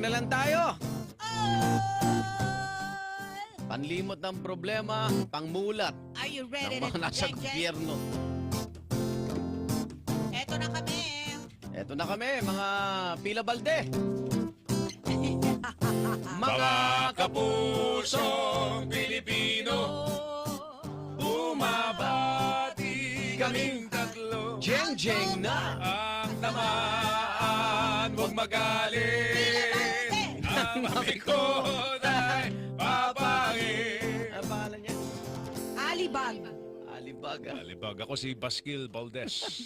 Jeng-jeng na lang tayo. All! Panlimot ng problema, pangmulat Are you ready ng mga to nasa jeng-jeng? gobyerno. Eto na kami. Eto na kami, mga Pila Balde. Mga kapusong Pilipino, bumabati kaming tatlo. Jeng-jeng na. Ang tamaan, huwag magalit. Ang amikot ay papangin. Ano pangalan niya? Alibag. Alibag. Alibag, ako si Baskil Valdez.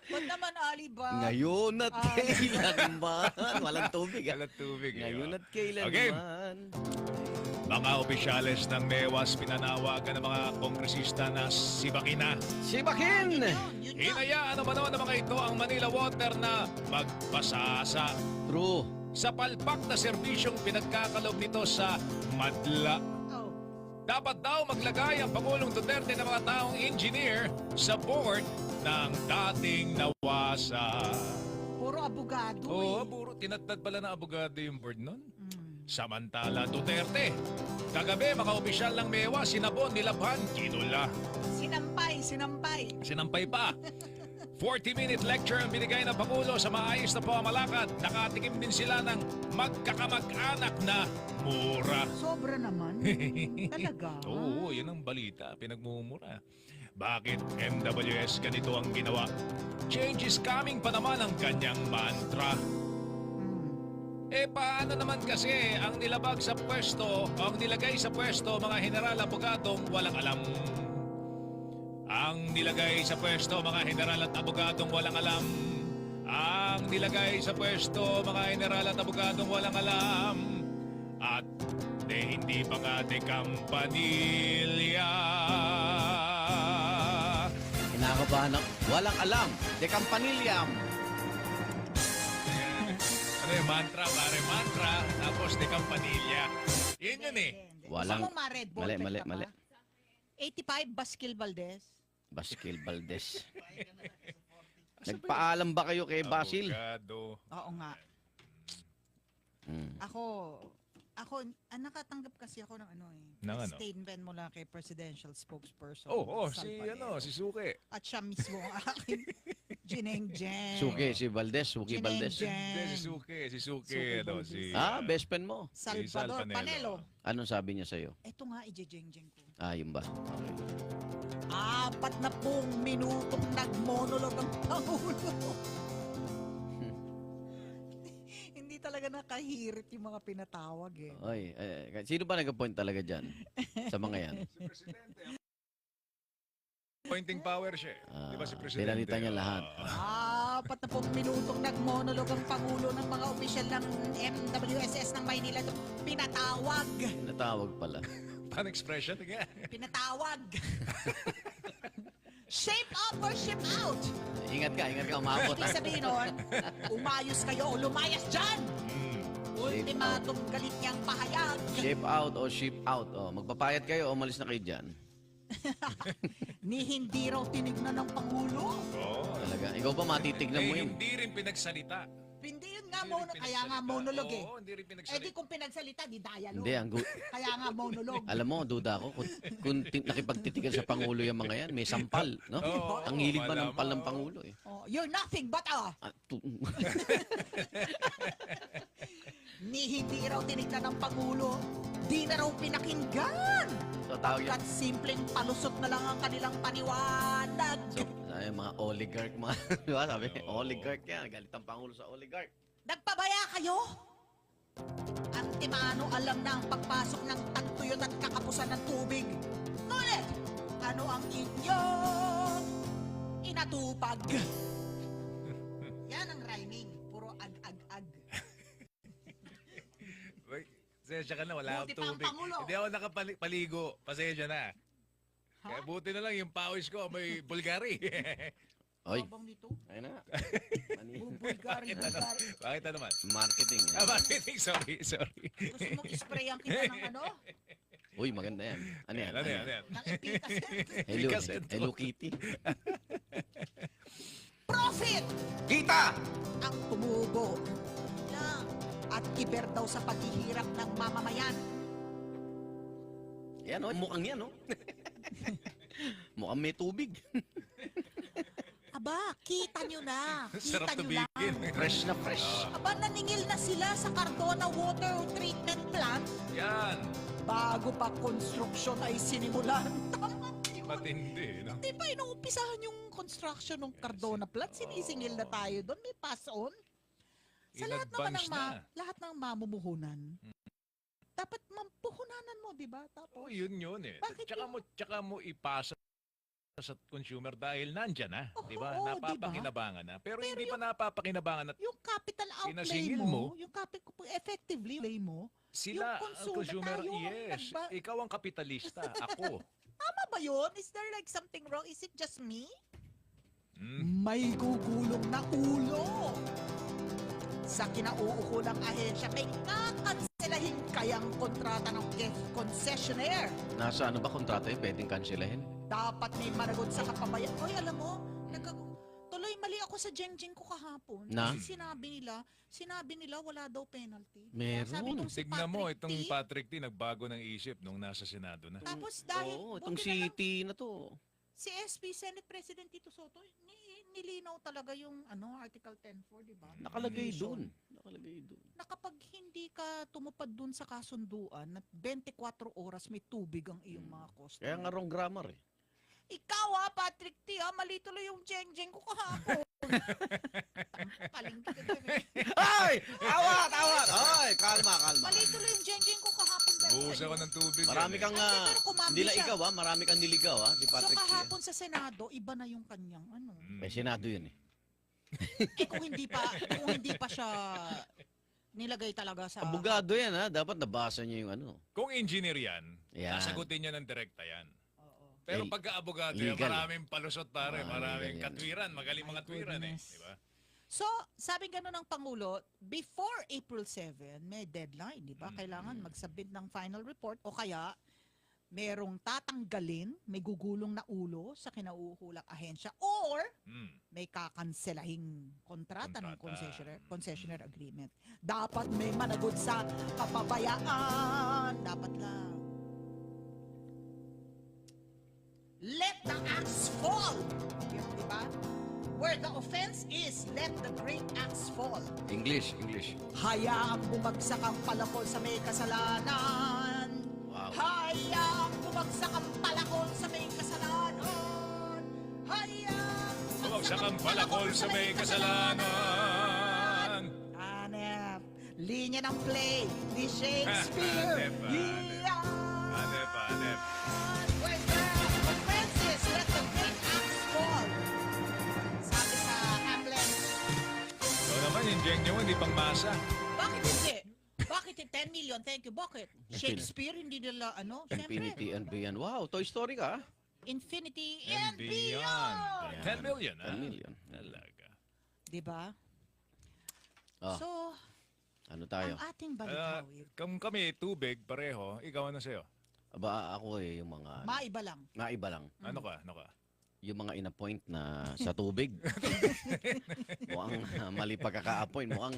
Ba't naman alibag? Ngayon at kailanman. Walang tubig. Walang tubig. Ngayon at kailanman. Okay. Mga opisyales ng MEWAS pinanawagan ng mga kongresista na sibakina. Sibakin! Yun yun. Hinayaan naman ng mga ito ang Manila Water na magpasasa True. sa palpak na serbisyong pinagkakalob nito sa madla. Oh. Dapat daw maglagay ang Pangulong Duterte ng mga taong engineer sa board ng dating nawasa. Puro abogado Oo, eh. puro tinatad pala ng abogado yung board nun. Samantala Duterte, kagabi mga opisyal ng MEWA sinabon, nilabhan, kinula. Sinampay. Sinampay pa. 40-minute lecture ang binigay ng Pangulo sa maayos na pamamalakad. Nakatikim din sila ng magkakamag-anak na mura. Sobra naman. Talaga? Oo, yan ang balita. Pinagmumura. Bakit MWS ganito ang ginawa? Change is coming pa naman ang kanyang mantra. Paano naman kasi ang nilabag sa pwesto, ang nilagay sa pwesto mga general abogadong walang alam? Ang nilagay sa pwesto mga general at abogadong walang alam. Ang nilagay sa pwesto mga general at abogadong walang alam. At hindi pa nga de Campanilla. Kinakabahan ng walang alam. De Campanilyam. Ano yung mantra, pare? Mantra, tapos de Campanilla. Yun yun eh. Walang- Gusto mo ma-red ball? Mali. 85, Baskil Valdez. Baskil Valdez. Nagpaalam ba kayo kay Basil? Abogado. Oo nga. Nakatanggap kasi ako ng Ng ano? statement mula kay presidential spokesperson. Si Salvador. Suke. At siya mismo ang aking Jineng-jeng. Suki, si Valdez. Suki Valdez. Hindi, Jineng-jeng. si Suke, Suke ano, Valdez. si... Best friend mo. Salvador Sal Panelo. Anong sabi niya sa'yo? Ito nga, ije-jeng-jeng ko. Yun ba? Okay. 40 minutong nagmonolog ang Pangulo. Hindi talaga nakahirit yung mga pinatawag eh. Oy, sino ba nag-point talaga dyan? Sa mga yan? Pointing power siya. Di ba si Presidente? Pinalita niya lahat. 40 minutong nagmonolog ang Pangulo ng mga opisyal ng MWSS ng Maynila. Pinatawag. Natawag pala. Pan-expression? Pinatawag. Shape up or ship out. Ingat ka, umabot. Ibig sabihin nun, umayos kayo o lumayas dyan. Ultimatum galit niyang pahayag. Ship out o ship out. Magpapayat kayo o umalis na kayo dyan. Ni hindi raw tinignan ng Pangulo. Oo. Talaga. Ikaw ba matitignan mo yun? Hindi rin pinagsalita. Hindi yun nga, Hindi rin kaya nga pinagsalita. monolog eh. Oo, hindi rin Eh di pinagsalita. kung pinagsalita, di dialogue. Hindi, Kaya nga monolog. alam mo, duda ako kung nakipagtitigan sa Pangulo yung mga yan, may sampal, no? Oo, Ang hilig ba ng malamang, pal ng oo. Pangulo eh. Oh, you're nothing but ni hindi raw tinignan ng Pangulo, di na raw pinakinggan. So, tawag yan. At simpleng palusot na lang ang kanilang paniwanag. So, yung mga oligarch, mga, di ba? Sabi, oligarch yan. Galit ang Pangulo sa oligarch. Nagpabaya kayo? Antimano alam na ang pagpasok ng tagtuyot at kakapusan ng tubig. Ngunit, ano ang inyong inatupag? Yan ang rhyming. Puro ag-ag-ag. Wait, pasensya ka na, wala Buti akong pa ang tubig. Pangulo. Hindi ako nakapaligo. Pasensya na. Kaya buti na lang yung pawis ko may Bulgari. Oy, Abang nito. ayun na. Bulgari. Bakit na naman? Marketing. Marketing, sorry. Gusto mong isprayan kita ng ano? Uy, maganda yan. Ano yan? Ano yan? Ng ipitas. Hello, Picasso. Hello Kitty. Profit! Kita! Ang tumubo. Lang. at kiber daw sa paghihirap ng mamamayan. Yan o, mukhang yan o. Mukhang may tubig. Aba, kita nyo na. Sarap Kita nyo lang. tubigin. Fresh na fresh. Aba, naningil na sila sa Cardona Water Treatment Plant Yan. bago pa konstruksyon ay sinimulan. Tama yun. Matindi, no? Di ba inuumpisahan yung construction ng Cardona Plant? Sinisingil na tayo doon. May pass on. Sa lahat naman ng In-advance na. lahat ng mamumuhunan, dapat mampuhunanan mo, di ba? Oo, Tapos, yun eh. Bakit Tsaka mo ipasa sa consumer dahil nandyan na, Oo, di ba? oo, Napapakinabangan na. Pero Pero hindi pa napapakinabangan at yung capital outlay Sinasingil mo, mo, yung effectively outlay mo, sila, ang consumer, tayo ang yes. nagba- Ikaw ang kapitalista, ako. Tama ba yun? Is there like something wrong? Is it just me? Mm. May gugulong na ulo. Sa kinauukulang ahensya, may kakanselahin kayang kontrata ng concessionaire. Nasa ano ba kontrata yun? Pwedeng cancelahin? Dapat may managot sa kapabayan. Hoy, alam mo, tuloy mali ako sa Jengjeng ko kahapon. Na? Kasi sinabi nila wala daw penalty. Meron. Sabi nung si Tignan mo, Patrick itong T, Patrick T, nagbago ng isip nung nasa Senado na. Tapos dahil, Oo, itong buti na lang, city na to. si SP Senate President Tito Soto, nilinaw talaga yung Article 10.4, di ba? Nakalagay Violation. dun. Nakalagay dun. Na kapag hindi ka tumupad dun sa kasunduan, at 24 oras may tubig ang iyong mga customer. Kaya nga wrong grammar eh. Ikaw Patrick T, mali tuloy yung jeng-jeng ko kahapon. Paling kita eh. Ay! Awat! Awat! Ay! Kalma, kalma. Mali tuloy yung jeng-jeng ko kahapon. Buhos ako ng tubig. Marami yan, kang, Pero kumambi hindi lang siya. ikaw marami kang niligaw si So Patrick. kahapon sa Senado, iba na yung kanyang May Senado yun eh. kung hindi pa siya nilagay talaga sa Abogado yan ha, dapat nabasa niya yung ano. Kung engineer yan, Yan. sasagutin niya ng direkta yan. Oo. Pero Eh, pagka-abogado yan, legal. maraming palusot pare, maraming legal yan. katwiran, magaling mga My twiran eh. goodness. Di ba? So, sabi gano'n ng Pangulo, before April 7, may deadline, di ba? Kailangan mag-submit ng final report o kaya merong tatanggalin, may gugulong na ulo sa kinauukulang ahensya or Mm. may kakanselahing kontrata ng Kontrata. concessionaire agreement. Dapat may managot sa kapabayaan. Dapat lang. Let the axe fall. Yun, di ba? Where the offense is, let the great axe fall. English. Hayaang bumagsak ang palakol sa may kasalanan. Wow. Hayaang bumagsak ang palakol sa may kasalanan. Hayaang Bumagsak ang palakol sa may kasalanan. Hanep. Linya ng play ni Shakespeare. Hanep, hanep. Yeah. Hanep, hanep. Where the offense is, let the great axe fall. Sabi sa Hamlet. So naman, yung Jeng Jeng hindi pang masa. Bakit hindi? Bakit 10 million? Thank you. Bakit? Shakespeare, hindi nila Siyempre. Infinity and Beyond. Wow, Toy Story ka. Infinity And and beyond. 10 million, ha? 10 million. Talaga. Diba? Oh, So, ano tayo? ang ating balikawin, Kung kami tubig, pareho, ikaw ano sa'yo? Aba, ako yung mga, maiba lang. maiba lang. Ano ka? Ano ka? Yung mga in-appoint na sa tubig. Mukhang mali pagkaka-appoint. Mukhang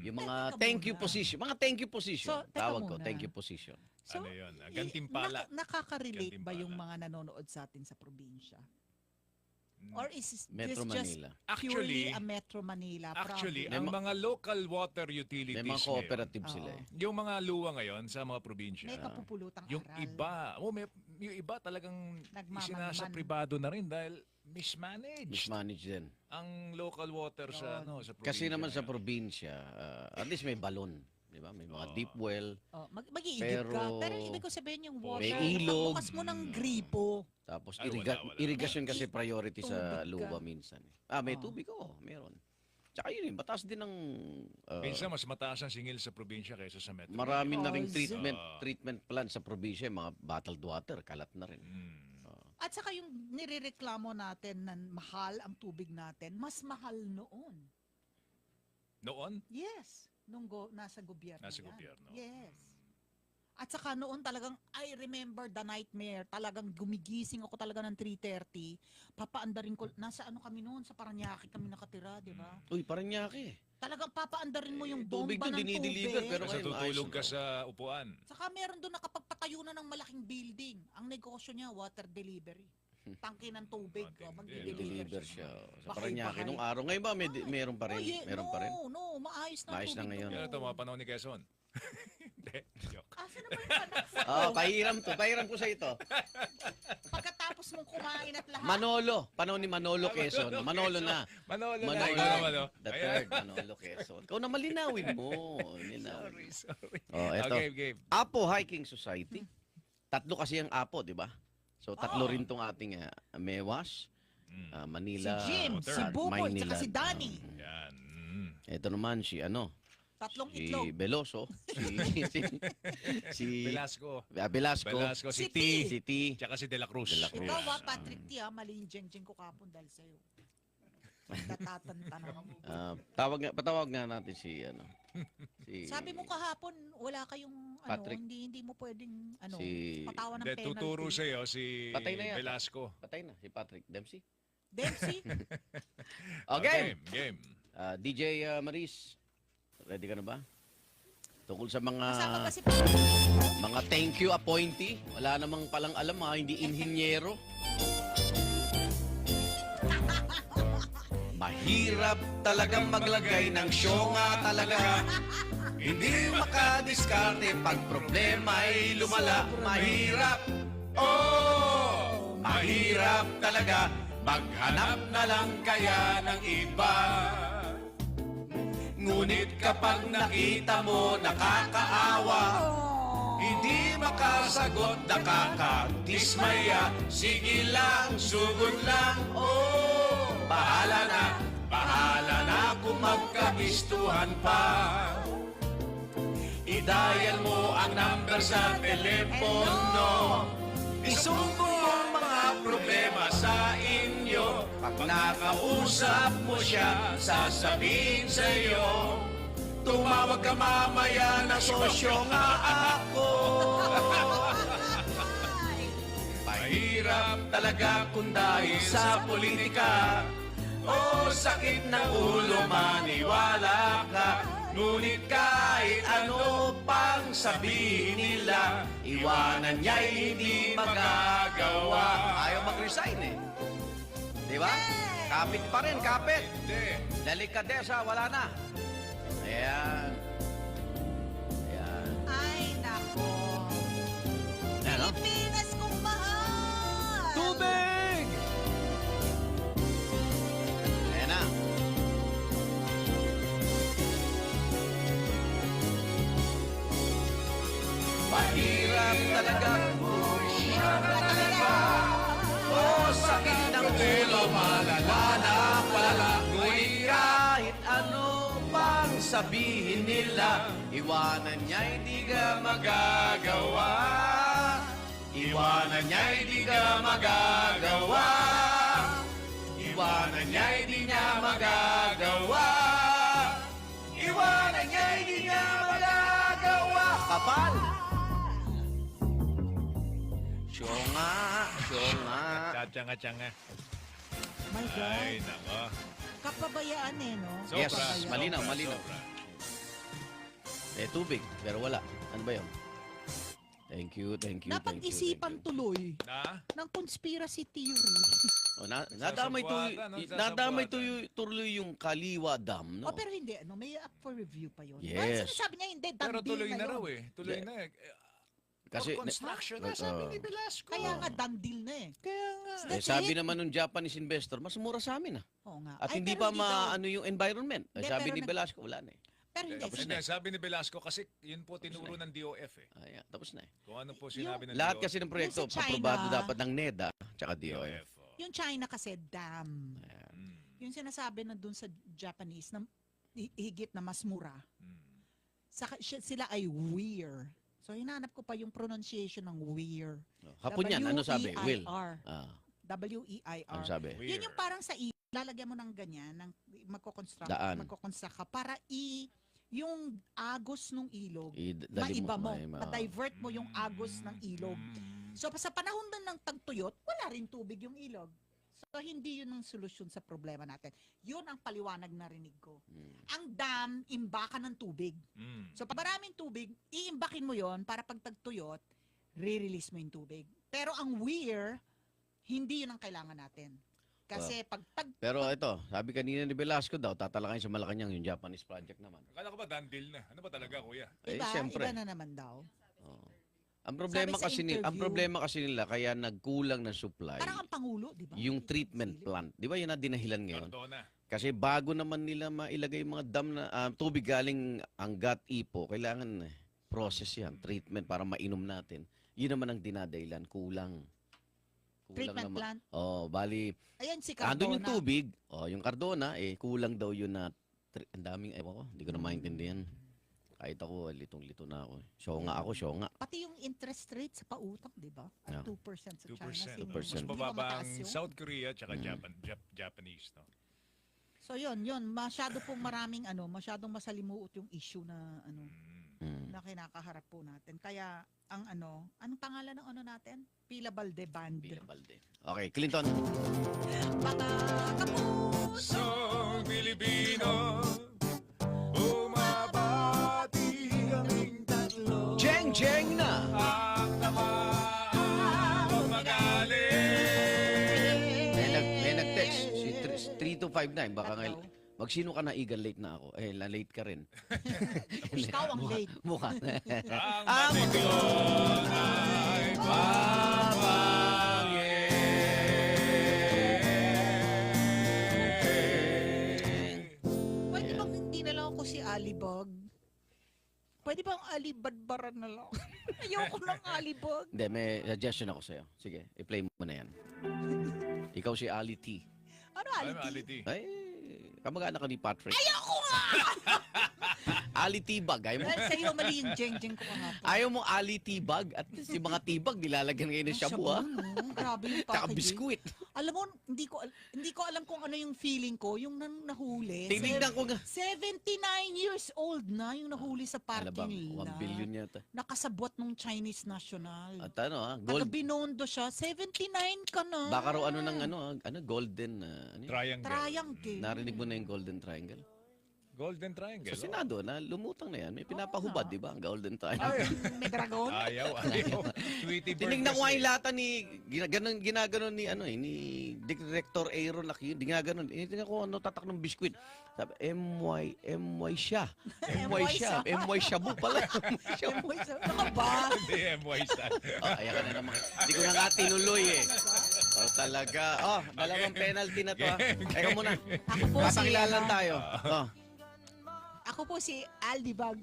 yung mga Teka thank you muna. position. Mga thank you position. So, teka Tawag ko, muna. thank you position. So, Ano yun? Gantimpala. nakaka-relate ba yung Gantimpala. mga nanonood sa atin sa probinsya? Or is Metro this just Manila. purely Actually, a Metro Manila actually, problem? ang mga local water utilities May mga cooperative Oo. sila eh. yung mga luwa ngayon sa mga probinsya, May kapupulutang yung aral. iba, yung iba talagang Nagmamanman. isinasa pribado na rin dahil mismanaged Mismanage din. ang local water sa sa probinsya. Kasi naman sa ngayon. probinsya, at least may balon. Di ba? May mga deep well. Mag-iigib Pero- ka. Pero ibig ko sabihin yung water, May ilog. pagbukas mo ng gripo. Tapos Ay, wala. irrigation May kasi priority sa tubig luwa ka. minsan. May tubig meron. Tsaka yun mataas din ng Minsan mas mataas ang singil sa probinsya kaysa sa metro. marami na ring Because- treatment plant sa probinsya, mga bottled water, kalat na rin. At saka yung nirereklamo natin na mahal ang tubig natin, mas mahal noon. Noon? Yes. Nasa gobyerno Nasa yan. gobyerno. Yes. At saka noon talagang, I remember the nightmare. Talagang gumigising ako talaga ng 3:30. Papaandarin ko, nasa kami noon, sa Paranaque kami nakatira, di ba? Uy, Paranaque. Talagang papaandarin mo yung Tubig bomba doon, ng dinideliver, tubig. pero Kasi ngayon, tutulog ayos ka na. sa upuan. Saka meron doon nakapagpatayo na ng malaking building. Ang negosyo niya, water delivery. Tangke ng tubig. Matindi. Magdi-deliver Deliver siya. Sa Bahay, Paranaque bahay. nung araw. Ngayon ba, meron pa rin? Oh, yeah, Meron pa rin? No, maayos na Maayos na tubig ngayon. doon. Yan ito, mga panahon ni Quezon. Hindi, joke. Asa na ba yung anak ko? Pahiram to. Pahiram ko sa ito. Pagkatapos mong kumain at lahat. Manolo. Panahon ni Manolo Quezon. Manolo na. Manolo na. Manolo. Ikaw naman, oh. The Ayan. third, Manolo Quezon. Ikaw na malinawin mo. Linawin. Sorry. Oh, eto. Okay, game. Apo Hiking Society. Tatlo kasi ang Apo, di ba? So, tatlo rin tong ating Mewas, Manila, Si Jim, Water. si Buboy, Maynila. tsaka si Danny. Yan. Ito naman si Tatlong si itlog. Veloso, si Velasco. Velasco, Velasco, si Si T. T. si T. Tsaka si De La Cruz. De La Cruz. Ikaw Patrick T, mali yung jeng-jeng ko kapon dahil sa'yo. Natatantanan. Patawag nga natin si si Sabi mo kahapon, wala kayong Patrick. hindi mo pwedeng si patawan ng Hindi, penalty. tuturo sa'yo si Patay na yata. Velasco. patay na si Patrick Dempsey. Dempsey, Okay. Game. DJ Maris, ready ka na ba? Tungkol sa kasama ba si mga thank you appointee, wala namang palang alam hindi inhinyero. Mahirap talagang maglagay ng syonga talaga. Hindi makadiskarte pag problema ay lumala. Mahirap, oh, mahirap talaga. Maghanap na lang kaya ng iba. Ngunit kapag nakita mo nakakaawa, hindi makasagot, nakakadismaya. Sige lang, sugod lang, oh, bahala na kung magkabistuhan pa. I-dial mo ang number sa telepono. Isumbong ang mga problema sa inyo. Pag nakausap mo siya, sasabihin sa'yo, tumawag ka mamaya na sosyo nga ako. Mahirap talaga kung dahil sa politika, o sakit ng ulo maniwala ka. Ngunit kahit ano pang sabihin nila, iwanan niya'y hindi magagawa. Ayaw mag-resign Di ba? Kapit pa rin, kapit. Hindi. Delikadesa, wala na. Ayan. Ayan. Ay, nako. Ano? Pilipinas kong mahal. Tubig! Ayan na. Mahirap talaga siya talaga. O sakit ng ulo, malala na pala. Ngunit kahit ano pang sabihin nila, iwanan niya hindi ka magagawa. Iwanan niya hindi ka magagawa. Iwanan niya hindi niya magagawa. Iwanan niya hindi niya magagawa. Kapal! Syonga, syonga. Tsanga-tsanga. My God. Ay, nako. Kapabayaan no? Sobra. Yes, malinaw, Sobra, malinaw. sobra. Tubig, pero wala. Ano ba yun? Thank you. Napag-isipan tuloy Na? ng conspiracy theory. Nadamay tuloy yung Kaliwa Dam, no? O pero hindi, may up for review pa yun. Yes. Sinasabi niya hindi, Pero done tuloy deal na yun. raw Tuloy na Kasi, For construction na, sabi ni Velasco. Kaya nga done deal na Kaya nga. That's sabi it. naman ng Japanese investor, mas mura sa amin. Oo nga. At Ay, hindi pero pa daw. maano yung environment. Hindi, Sabi pero ni Velasco, wala na Pero hindi. Tapos na, sabi ni Velasco kasi yun po tinuro ng DOF Ayan, tapos na Kung ano po sinabi ng Lahat DOF. kasi ng proyekto, Yung sa China, aprobado dapat ng NEDA, tsaka DOF. DOF. Yung China kasi dam. Mm, Yung sinasabi na dun sa Japanese na higit na mas mura. mm. Sila ay weir. So hinanap ko pa yung pronunciation ng weir. Hapon yan, ano sabi? Will. W-E-I-R. Ah, W-E-I-R. ano sabi? Yun yung parang sa lalagyan mo ng ganyan, ng magko-construct ka para yung agos ng ilog, maiba mo, ma-divert mo yung agos ng ilog. Mm. So sa panahon na ng tagtuyot, wala rin tubig yung ilog. So, hindi yun ang solusyon sa problema natin. Yun ang paliwanag na rinig ko. Mm. Ang dam, imbakan ng tubig. Mm. So, pag maraming tubig, iimbakin mo yon para pag tagtuyot, re-release mo yung tubig. Pero ang weir, hindi yun ang kailangan natin. Kasi pag Pero ito, sabi kanina ni Velasco daw, tatalakayin sa Malacanang yung Japanese project naman. Akala ko ba done deal na? Ano ba talaga, kuya? iba, Siyempre. iba na naman daw. Oo. Ang problema Sabi sa kasi ang interview- problema kasi nila kaya nagkulang ng supply Parang ang Pangulo, di ba? yung treatment Silip. plant. 'Di ba 'yun ang dinahilan ngayon? Cardona. Kasi bago naman nila mailagay yung mga dam na tubig galing Angat, Ipo, kailangan process 'yan, treatment para mainom natin. 'Yun naman ang dinadahilan, kulang. Treatment naman. plant. Oh, bali, Ayan si andun yung Cardona. tubig. Oh, yung Cardona kulang daw 'yun na ang daming ewan ko, hindi ko na maintindihan. Kahit ako, litong-lito na ako. Syonga nga. Pati yung interest rate sa pautang, di ba? At Yeah. 2% sa 2%. China. Sino- 2%. Mas Hindi ba mababa mataas ang yun? South Korea tsaka Mm. Japanese, no? So yun. Masyado pong maraming masyadong masalimuot yung issue na Mm. na kinakaharap po natin. Kaya ang anong pangalan ng natin? Pila Balde Band. Pila Balde. Okay, Clinton. Mga kapus! So, Pilipino, bumabati kaming tatlo. Jeng na! Ang naman magaling. May nag-text, si 3259, baka nga, magsino ka na, Eagle, late na ako. Late ka rin. Ikaw ang late. Mukha. Ang Panginoon ay mapangin. Pwede bang hindi na lang ako si Alibag? Pwede bang Alibadbaran na lang? Ayoko ng Alibag. Hindi, may suggestion ako sa'yo. Sige, i-play mo na yan. Ikaw si Ali T. Ano Ay, Aliti? Aliti. Ay, kamag-anak ka ni Patrick. Ayoko nga! Ali T-bag. Ayaw mo, Dahil sa'yo mali yung jeng-jeng ko kahapon. ayaw mo Ali T-bag? At si mga T-bag, nilalagyan ngayon ng shabu, ha? Grabe yung Tsaka packaging. biskuit. Alam mo, hindi ko alam kung ano yung feeling ko, yung nahuli. Tinignan ko nga. 79 years old na yung nahuli sa Ano ba, parking 1 lot. billion yata. Nakasabwat nung Chinese national. At ano, ha? Taga Gold. Binondo siya. 79 ka na. Baka raw ano ng golden, ano yun? Triangle. Triangle. Narinig mo na yung golden triangle? Golden Triangle. Sa Senado, na lumutang na yan. May pinapahubad, di ba? Ang golden triangle. May dragon. Ayaw. Tweety bird. Tinignan ko nga kasi. yung lata ni, ginaganon ni, ni Director Aaron Laki, ginaganon. Tinignan ko ano, tatak ng biskuit. Sabi, MY siya. MY siya. MY Shabu pala. Shabu. Ano ba? Hindi, MY style. Ayan ka na naman. Hindi ko na nga tinuloy eh. Talaga. Dalawang penalty na to ha. Teka muna. Ako po si, Papakilalan tayo. ako po si Aldibag.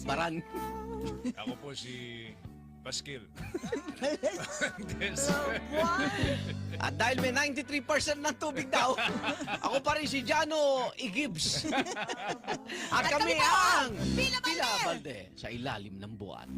Baran. Ako po si Baskil. At dahil may 93% ng tubig daw, ako pa rin si Jano Igibs. At kami ang Pila Balde! Pila Balde sa ilalim ng buwan.